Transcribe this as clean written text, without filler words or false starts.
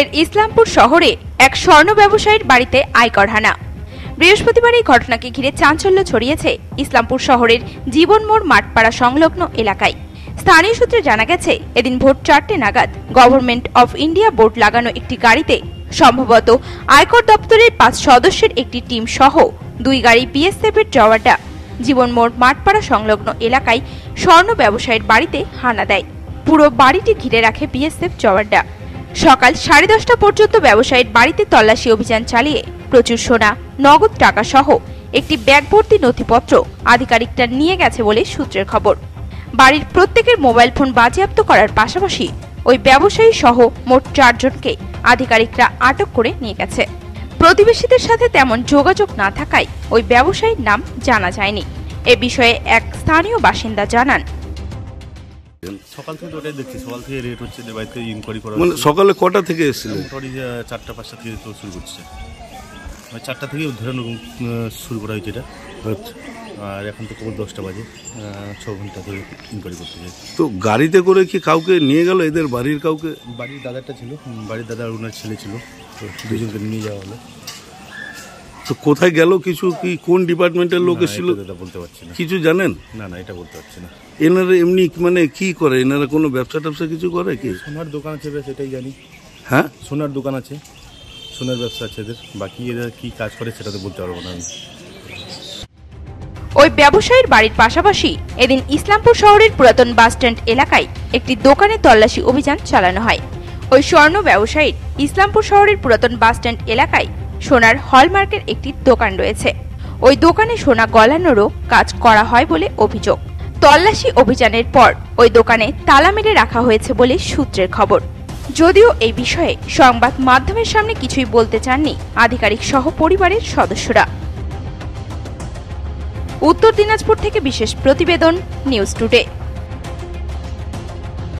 ফের ইসলামপুর শহরে এক স্বর্ণ ব্যবসায়ীর বাড়িতে আয়কর হানা। বৃহস্পতিবার এই ঘটনাকে ঘিরে চাঞ্চল্য ছড়িয়েছে ইসলামপুর শহরের জীবন মোড় মাঠপাড়া সংলগ্ন এলাকায়। স্থানীয় সূত্রে জানা গেছে, এদিন ভোর 4টে নাগাদ গভর্নমেন্ট অফ ইন্ডিয়া বোর্ড লাগানো একটি গাড়িতে সম্ভবত আয়কর দপ্তরের 5 সদস্যের একটি টিম সহ 2 গাড়ি বিএসএফ এর জওয়ানরা জীবন মোড় মাঠপাড়া সংলগ্ন এলাকায় স্বর্ণ ব্যবসায়ীর বাড়িতে হানা দেয়। পুরো বাড়িটি ঘিরে রাখে বিএসএফ জওয়ানরা। সকাল 10:30 পর্যন্ত ব্যবসায়ীর বাড়িতে তল্লাশি অভিযান চালিয়ে প্রচুর সোনা, নগদ টাকা সহ একটি ব্যাগ ভর্তি নথিপত্র আধিকারিকরা নিয়ে গেছে বলে সূত্রের খবর। বাড়ির প্রত্যেকের মোবাইল ফোন বাজেয়াপ্ত করার পাশাপাশি ওই ব্যবসায়ী সহ মোট 4 জনকে আধিকারিকরা আটক করে নিয়ে গেছে। প্রতিবেশীদের সাথে তেমন যোগাযোগ না থাকায় ওই ব্যবসায়ীর নাম জানা যায়নি। এ বিষয়ে এক স্থানীয় বাসিন্দা জানান, সকাল থেকে ওটাই দেখছি, সকাল থেকে রেট হচ্ছে, বাড়িতে ইনকোয়ারি করা। মানে সকালে কটা থেকে এসেছিল? মোটামুটি 4টা-5টা থেকে তো শুরু করছে, 4টা থেকে ধরে শুরু করা হয়েছে এটা। আচ্ছা, আর এখন তো কেবল 10টা বাজে, 6 ঘন্টা ধরে ইনকোয়ারি করতে যাই। তো গাড়িতে করে কি কাউকে নিয়ে গেল? এদের বাড়ির কাউকে? বাড়ির দাদাটা ছিল, বাড়ির দাদা আর ওনার ছেলে ছিল, তো 2 জনকে নিয়ে যাওয়া হলো। তো কোথায় গেল? কিছু কি কোন ডিপার্টমেন্টের লোক এসেছিল? দাদা বলতে পারছি না। কিছু জানেন? না, এটা বলতে পারছি না। এনারা এমনি মানে কি করে? এনারা কোনো ব্যবসা ট্যাবসা কিছু করে কি? সোনার দোকান আছে, বেশ এটাই জানি। হ্যাঁ, সোনার দোকান আছে, সোনার ব্যবসা আছে এদের। বাকি এরা কি কাজ করে সেটা তো বলতে পারবো না আমি। ওই ব্যবসায়ীর বাড়ির পাশাপাশি এদিন ইসলামপুর শহরের পুরাতন বাসস্ট্যান্ড এলাকায় একটি দোকানে তল্লাশি অভিযান চালানো হয়। ওই স্বর্ণ ব্যবসায়ীর ইসলামপুর শহরের পুরাতন বাসস্ট্যান্ড এলাকায় সোনার হলমার্কের একটি দোকান রয়েছে। ওই দোকানে সোনা গলানোরও কাজ করা হয় বলে অভিযোগ। তল্লাশি অভিযানের পর ওই দোকানে তালা মেরে রাখা হয়েছে বলে সূত্রের খবর। যদিও এই বিষয়ে সংবাদ মাধ্যমের সামনে কিছুই বলতে চাননি আধিকারিক সহ পরিবারের সদস্যরা। উত্তর দিনাজপুর থেকে বিশেষ প্রতিবেদন, নিউজ টুডে।